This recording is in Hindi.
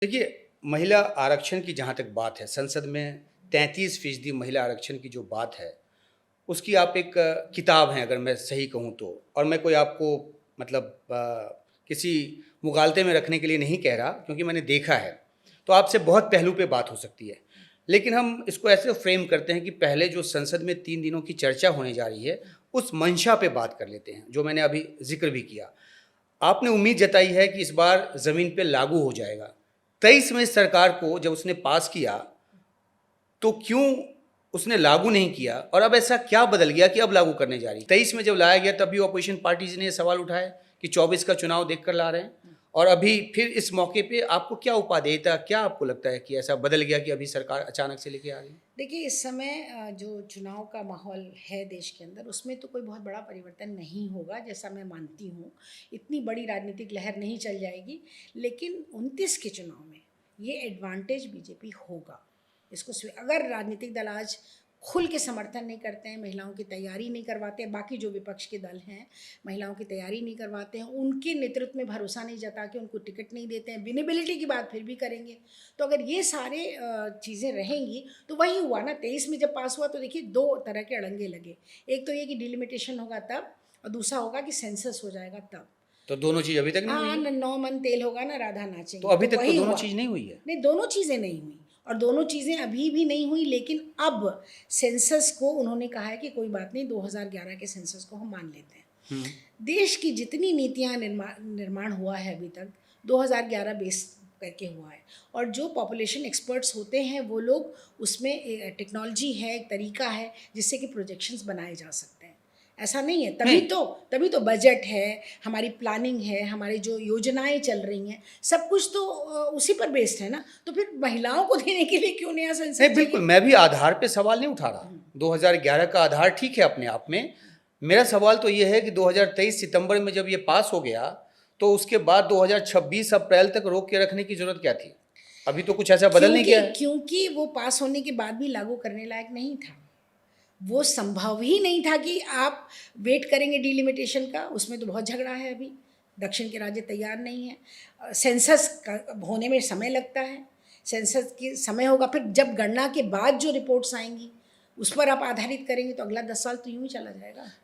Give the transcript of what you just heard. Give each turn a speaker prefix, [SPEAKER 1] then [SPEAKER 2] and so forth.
[SPEAKER 1] देखिए, महिला आरक्षण की जहाँ तक बात है, संसद में 33% महिला आरक्षण की जो बात है, उसकी आप एक किताब हैं अगर मैं सही कहूँ तो। और मैं कोई आपको मतलब किसी मुगालते में रखने के लिए नहीं कह रहा क्योंकि मैंने देखा है। तो आपसे बहुत पहलू पे बात हो सकती है। लेकिन हम इसको ऐसे फ्रेम करते हैं कि पहले जो संसद में 3 दिनों की चर्चा होने जा रही है, उस मंशा पे बात कर लेते हैं, जो मैंने अभी ज़िक्र भी किया। आपने उम्मीद जताई है कि इस बार ज़मीन पे लागू हो जाएगा। 23 में सरकार को जब उसने पास किया, तो क्यों उसने लागू नहीं किया और अब ऐसा क्या बदल गया कि अब लागू करने जा रही है? 23 में जब लाया गया तब भी अपोज़िशन पार्टीज़ ने ये सवाल उठाया कि 24 का चुनाव देखकर ला रहे हैं और अभी फिर इस मौके पे आपको क्या उपादेयता, क्या आपको लगता है कि ऐसा बदल गया कि अभी सरकार अचानक से लेके आ गई?
[SPEAKER 2] देखिए, इस समय जो चुनाव का माहौल है देश के अंदर, उसमें तो कोई बहुत बड़ा परिवर्तन नहीं होगा, जैसा मैं मानती हूँ। इतनी बड़ी राजनीतिक लहर नहीं चल जाएगी, लेकिन 29 के चुनाव में ये एडवांटेज बीजेपी होगा। इसको अगर राजनीतिक दल आज खुल के समर्थन नहीं करते हैं, महिलाओं की तैयारी नहीं करवाते हैं, बाकी जो विपक्ष के दल हैं, महिलाओं की तैयारी नहीं करवाते हैं, उनके नेतृत्व में भरोसा नहीं जता के उनको टिकट नहीं देते हैं, विनेबिलिटी की बात फिर भी करेंगे। तो अगर ये सारे चीज़ें रहेंगी तो वही हुआ ना, 23 में जब पास हुआ तो देखिए 2 तरह के अड़ंगे लगे। एक तो ये कि डिलिमिटेशन होगा तब, और दूसरा होगा कि सेंसस हो जाएगा तब।
[SPEAKER 1] तो दोनों चीज़ अभी तक नहीं हुई
[SPEAKER 2] हाँ,
[SPEAKER 1] है?
[SPEAKER 2] ना नौ मन तेल होगा ना राधा
[SPEAKER 1] तो
[SPEAKER 2] नाचेंगी,
[SPEAKER 1] अभी
[SPEAKER 2] तो
[SPEAKER 1] तक तो
[SPEAKER 2] वही
[SPEAKER 1] दोनों
[SPEAKER 2] हुआ।
[SPEAKER 1] चीज़ नहीं हुई है।
[SPEAKER 2] नहीं, दोनों चीज़ें नहीं हुई और दोनों चीज़ें अभी भी नहीं हुई, लेकिन अब सेंसस को उन्होंने कहा है कि कोई बात नहीं, 2011 के सेंसस को हम मान लेते हैं।
[SPEAKER 1] हुँ।
[SPEAKER 2] देश की जितनी नीतियाँ निर्माण हुआ है अभी तक 2011 बेस करके हुआ है, और जो पॉपुलेशन एक्सपर्ट्स होते हैं वो लोग उसमें टेक्नोलॉजी है, एक तरीका है जिससे कि प्रोजेक्शंस बनाए जा सकते हैं। ऐसा नहीं है,
[SPEAKER 1] नहीं,
[SPEAKER 2] तभी तो बजट है, हमारी प्लानिंग है, हमारी जो योजनाएं चल रही हैं, सब कुछ तो उसी पर बेस्ड है ना। तो फिर महिलाओं को देने के लिए क्यों नया
[SPEAKER 1] नहीं
[SPEAKER 2] सेंसस
[SPEAKER 1] बिल्कुल,
[SPEAKER 2] चाहिए?
[SPEAKER 1] मैं भी आधार पे सवाल नहीं उठा रहा। 2011 का आधार ठीक है अपने आप में। मेरा सवाल तो ये है कि 2023 सितंबर में जब ये पास हो गया, तो उसके बाद 2026 अप्रैल तक रोक के रखने की ज़रूरत क्या थी? अभी तो कुछ ऐसा बदल नहीं
[SPEAKER 2] क्योंकि
[SPEAKER 1] गया है।
[SPEAKER 2] क्योंकि वो पास होने के बाद भी लागू करने लायक नहीं था। वो संभव ही नहीं था कि आप वेट करेंगे डिलिमिटेशन का, उसमें तो बहुत झगड़ा है अभी। दक्षिण के राज्य तैयार नहीं हैं। सेंसस का होने में समय लगता है, सेंसस के समय होगा, फिर जब गणना के बाद जो रिपोर्ट्स आएंगी उस पर आप आधारित करेंगे तो अगला 10 साल तो यूं ही चला जाएगा।